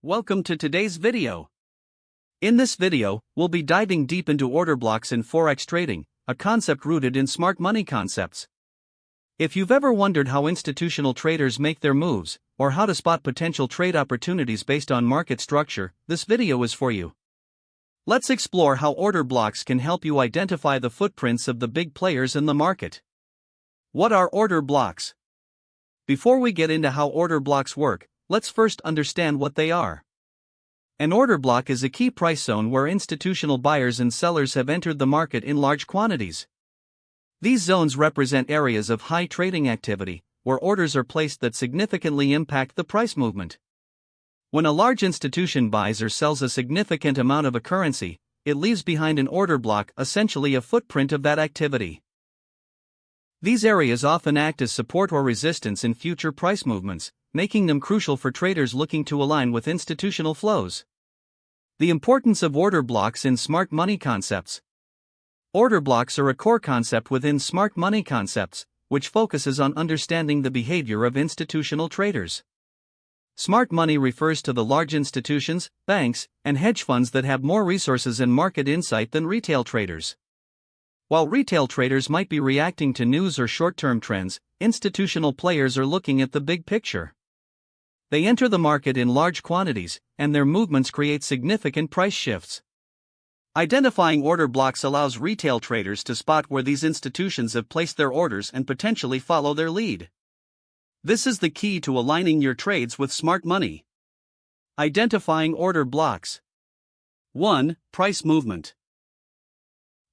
Welcome to today's video. In this video, we'll be diving deep into order blocks in Forex trading, a concept rooted in smart money concepts. If you've ever wondered how institutional traders make their moves, or how to spot potential trade opportunities based on market structure, this video is for you. Let's explore how order blocks can help you identify the footprints of the big players in the market. What are order blocks? Before we get into how order blocks work, let's first understand what they are. An order block is a key price zone where institutional buyers and sellers have entered the market in large quantities. These zones represent areas of high trading activity, where orders are placed that significantly impact the price movement. When a large institution buys or sells a significant amount of a currency, it leaves behind an order block, essentially a footprint of that activity. These areas often act as support or resistance in future price movements, making them crucial for traders looking to align with institutional flows. The importance of order blocks in smart money concepts. Order blocks are a core concept within smart money concepts, which focuses on understanding the behavior of institutional traders. Smart money refers to the large institutions, banks, and hedge funds that have more resources and market insight than retail traders. While retail traders might be reacting to news or short-term trends, institutional players are looking at the big picture. They enter the market in large quantities, and their movements create significant price shifts. Identifying order blocks allows retail traders to spot where these institutions have placed their orders and potentially follow their lead. This is the key to aligning your trades with smart money. Identifying order blocks. 1. Price movement.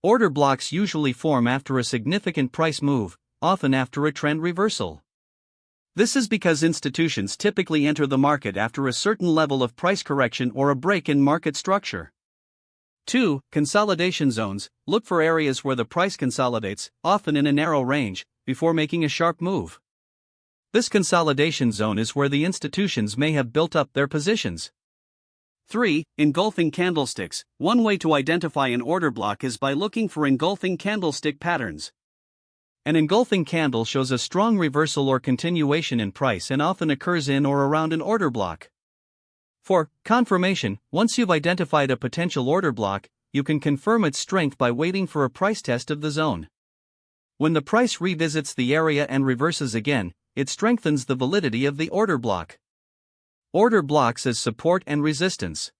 Order blocks usually form after a significant price move, often after a trend reversal. This is because institutions typically enter the market after a certain level of price correction or a break in market structure. 2. Consolidation zones. Look for areas where the price consolidates, often in a narrow range, before making a sharp move. This consolidation zone is where the institutions may have built up their positions. 3. Engulfing candlesticks. One way to identify an order block is by looking for engulfing candlestick patterns. An engulfing candle shows a strong reversal or continuation in price and often occurs in or around an order block. For confirmation, once you've identified a potential order block, you can confirm its strength by waiting for a price test of the zone. When the price revisits the area and reverses again, it strengthens the validity of the order block. Order blocks as support and resistance.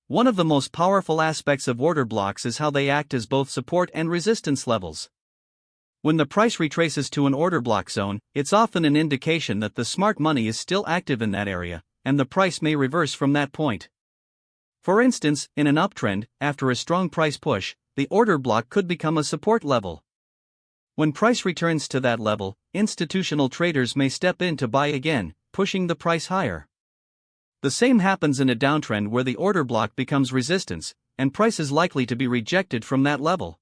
One of the most powerful aspects of order blocks is how they act as both support and resistance levels. When the price retraces to an order block zone, it's often an indication that the smart money is still active in that area, and the price may reverse from that point. For instance, in an uptrend, after a strong price push, the order block could become a support level. When price returns to that level, institutional traders may step in to buy again, pushing the price higher. The same happens in a downtrend where the order block becomes resistance, and price is likely to be rejected from that level.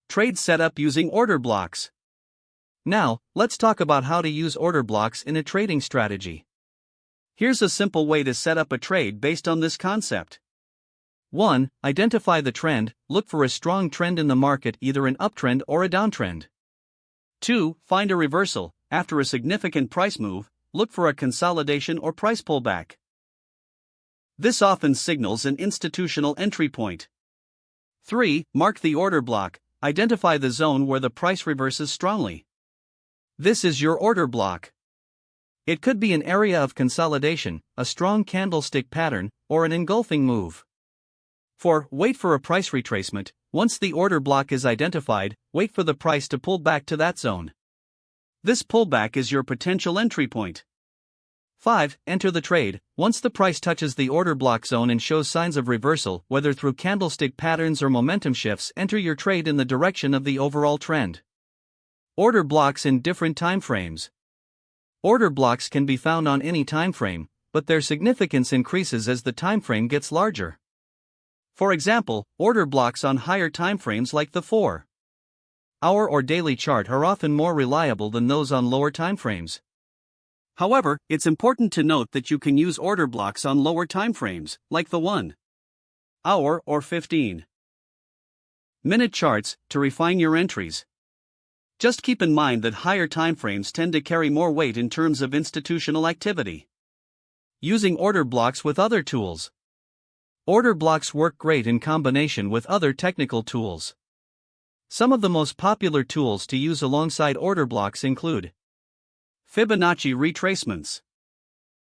Trade setup using order blocks. Now, let's talk about how to use order blocks in a trading strategy. Here's a simple way to set up a trade based on this concept. 1. Identify the trend. Look for a strong trend in the market, either an uptrend or a downtrend. 2. Find a reversal. After a significant price move, look for a consolidation or price pullback. This often signals an institutional entry point. 3. Mark the order block. Identify the zone where the price reverses strongly. This is your order block. It could be an area of consolidation, a strong candlestick pattern, or an engulfing move. 4. Wait for a price retracement. Once the order block is identified, wait for the price to pull back to that zone. This pullback is your potential entry point. 5. Enter the trade. Once the price touches the order block zone and shows signs of reversal, whether through candlestick patterns or momentum shifts, enter your trade in the direction of the overall trend. Order blocks in different time frames. Order blocks can be found on any time frame, but their significance increases as the time frame gets larger. For example, order blocks on higher time frames like the 4-hour or daily chart are often more reliable than those on lower time frames. However, it's important to note that you can use order blocks on lower time frames, like the 1-hour or 15-minute charts, to refine your entries. Just keep in mind that higher time frames tend to carry more weight in terms of institutional activity. Using order blocks with other tools. Order blocks work great in combination with other technical tools. Some of the most popular tools to use alongside order blocks include Fibonacci retracements.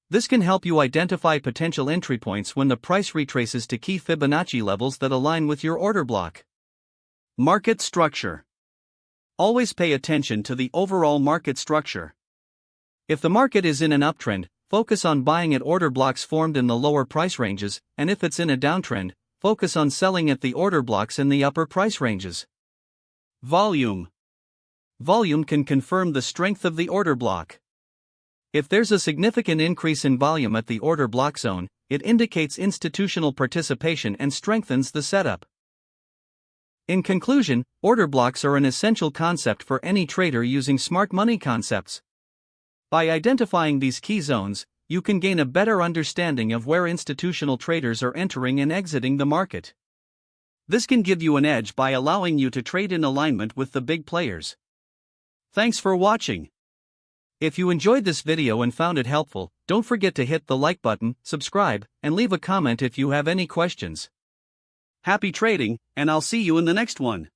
This can help you identify potential entry points when the price retraces to key Fibonacci levels that align with your order block. Market structure. Always pay attention to the overall market structure. If the market is in an uptrend, focus on buying at order blocks formed in the lower price ranges, and if it's in a downtrend, focus on selling at the order blocks in the upper price ranges. Volume. Volume can confirm the strength of the order block. If there's a significant increase in volume at the order block zone, it indicates institutional participation and strengthens the setup. In conclusion, order blocks are an essential concept for any trader using smart money concepts. By identifying these key zones, you can gain a better understanding of where institutional traders are entering and exiting the market. This can give you an edge by allowing you to trade in alignment with the big players. Thanks for watching. If you enjoyed this video and found it helpful, don't forget to hit the like button, subscribe, and leave a comment if you have any questions. Happy trading, and I'll see you in the next one.